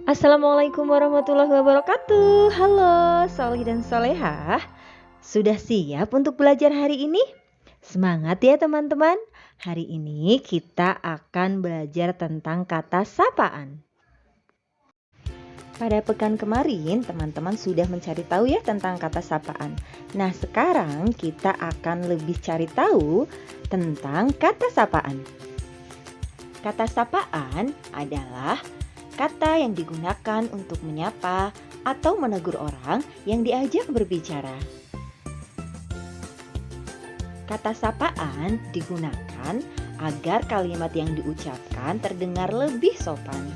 Assalamualaikum warahmatullahi wabarakatuh. Halo, solih dan solehah. Sudah siap untuk belajar hari ini? Semangat ya teman-teman. Hari ini kita akan belajar tentang kata sapaan. Pada pekan kemarin, teman-teman sudah mencari tahu ya tentang kata sapaan. Nah, sekarang kita akan lebih cari tahu tentang kata sapaan. Kata sapaan adalah kata yang digunakan untuk menyapa atau menegur orang yang diajak berbicara. Kata sapaan digunakan agar kalimat yang diucapkan terdengar lebih sopan.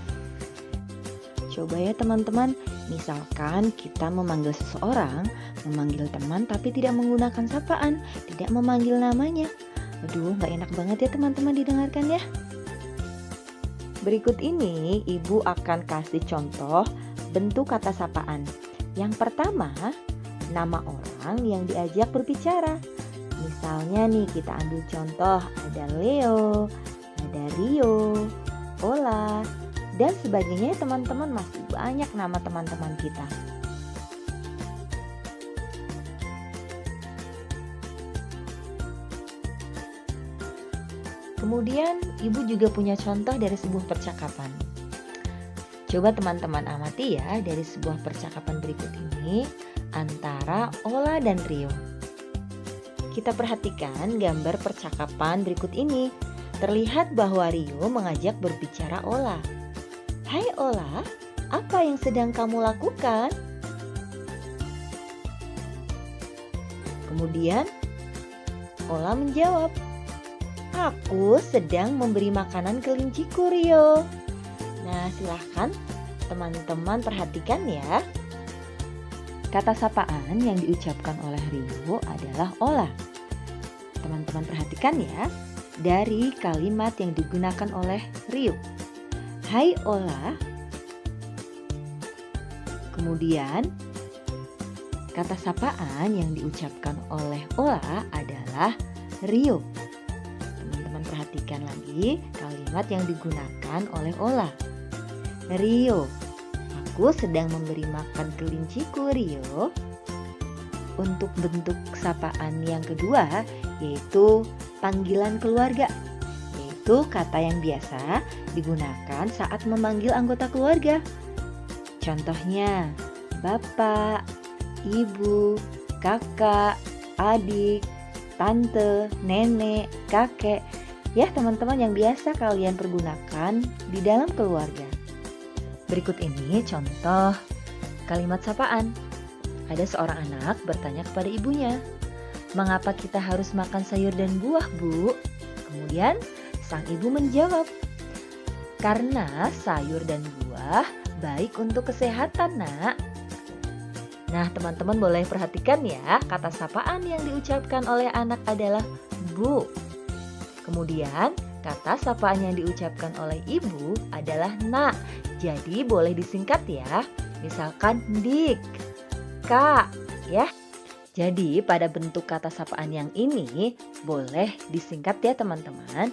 Coba ya teman-teman, misalkan kita memanggil seseorang, memanggil teman tapi tidak menggunakan sapaan, tidak memanggil namanya. Aduh, gak enak banget ya teman-teman didengarkan ya. Berikut ini ibu akan kasih contoh bentuk kata sapaan. Yang pertama, nama orang yang diajak berbicara. Misalnya nih kita ambil contoh, ada Leo, ada Rio, Ola, dan sebagainya. Teman-teman, masih banyak nama teman-teman kita. Kemudian ibu juga punya contoh dari sebuah percakapan. Coba teman-teman amati ya dari sebuah percakapan berikut ini antara Ola dan Rio. Kita perhatikan gambar percakapan berikut ini. Terlihat bahwa Rio mengajak berbicara Ola. Hai Ola, apa yang sedang kamu lakukan? Kemudian Ola menjawab, aku sedang memberi makanan kelinciku Rio. Nah, silahkan teman-teman perhatikan ya. Kata sapaan yang diucapkan oleh Rio adalah Ola. Teman-teman perhatikan ya, dari kalimat yang digunakan oleh Rio. Hai Ola. Kemudian, kata sapaan yang diucapkan oleh Ola adalah Rio. Teman-teman perhatikan lagi kalimat yang digunakan oleh Ola. Rio, aku sedang memberi makan kelinciku Rio. Untuk bentuk sapaan yang kedua yaitu panggilan keluarga, yaitu kata yang biasa digunakan saat memanggil anggota keluarga. Contohnya bapak, ibu, kakak, adik, tante, nenek, kakek. Ya teman-teman yang biasa kalian pergunakan di dalam keluarga. Berikut ini contoh kalimat sapaan. Ada seorang anak bertanya kepada ibunya, mengapa kita harus makan sayur dan buah, Bu? Kemudian sang ibu menjawab, karena sayur dan buah baik untuk kesehatan, Nak. Nah, teman-teman boleh perhatikan ya, kata sapaan yang diucapkan oleh anak adalah Bu. Kemudian, kata sapaan yang diucapkan oleh ibu adalah Nak. Jadi boleh disingkat ya, misalkan Dik, Kak, ya. Jadi pada bentuk kata sapaan yang ini boleh disingkat ya teman-teman.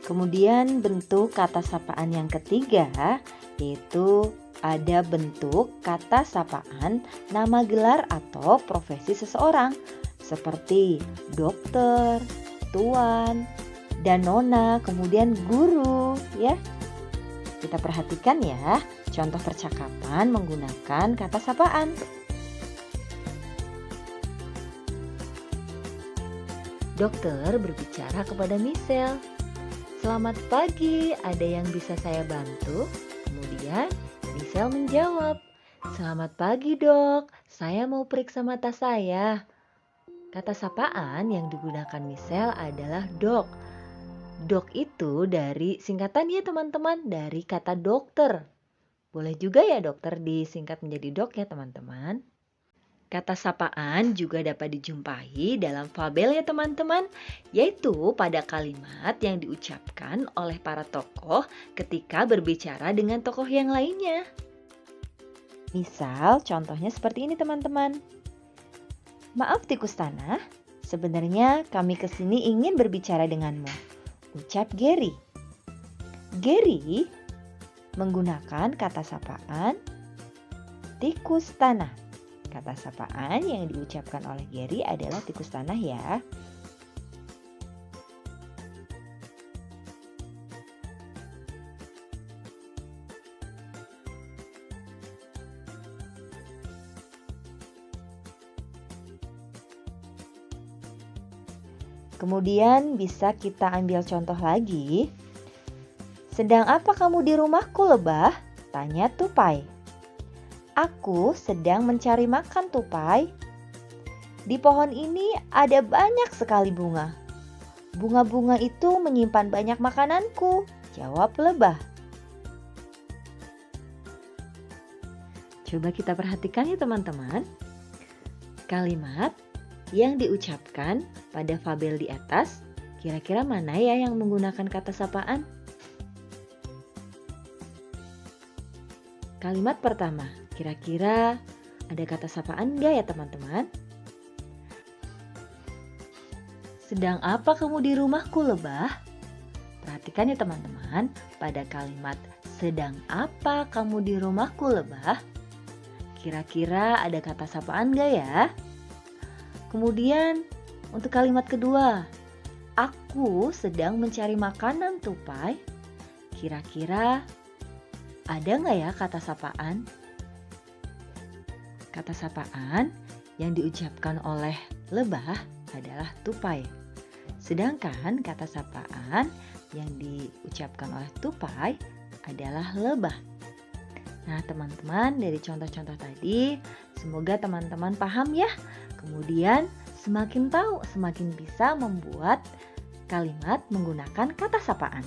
Kemudian bentuk kata sapaan yang ketiga yaitu ada bentuk kata sapaan nama gelar atau profesi seseorang seperti dokter, tuan, dan nona, kemudian guru ya. Kita perhatikan ya contoh percakapan menggunakan kata sapaan. Dokter berbicara kepada Michelle. Selamat pagi, ada yang bisa saya bantu? Kemudian Michelle menjawab, selamat pagi dok, saya mau periksa mata saya. Kata sapaan yang digunakan Michelle adalah dok. Dok itu dari singkatan ya teman-teman, dari kata dokter. Boleh juga ya dokter disingkat menjadi dok ya teman-teman. Kata sapaan juga dapat dijumpai dalam fabel ya teman-teman, yaitu pada kalimat yang diucapkan oleh para tokoh ketika berbicara dengan tokoh yang lainnya. Misal contohnya seperti ini teman-teman. Maaf tikus tanah, sebenarnya kami kesini ingin berbicara denganmu, ucap Gary. Gary, menggunakan kata sapaan tikus tanah. Kata sapaan yang diucapkan oleh Gary adalah tikus tanah ya. Kemudian bisa kita ambil contoh lagi. Sedang apa kamu di rumahku, lebah? Tanya tupai. Aku sedang mencari makan, tupai. Di pohon ini ada banyak sekali bunga. Bunga-bunga itu menyimpan banyak makananku, jawab lebah. Coba kita perhatikan ya teman-teman. Kalimat yang diucapkan pada fabel di atas, kira-kira mana ya yang menggunakan kata sapaan? Kalimat pertama, kira-kira ada kata sapaan enggak ya teman-teman? Sedang apa kamu di rumahku, lebah? Perhatikan ya teman-teman, pada kalimat sedang apa kamu di rumahku, lebah? Kira-kira ada kata sapaan enggak ya? Kemudian untuk kalimat kedua, aku sedang mencari makanan, tupai. Kira-kira ada nggak ya kata sapaan? Kata sapaan yang diucapkan oleh lebah adalah tupai. Sedangkan kata sapaan yang diucapkan oleh tupai adalah lebah. Nah teman-teman, dari contoh-contoh tadi, semoga teman-teman paham ya. Kemudian semakin tahu, semakin bisa membuat kalimat menggunakan kata sapaan.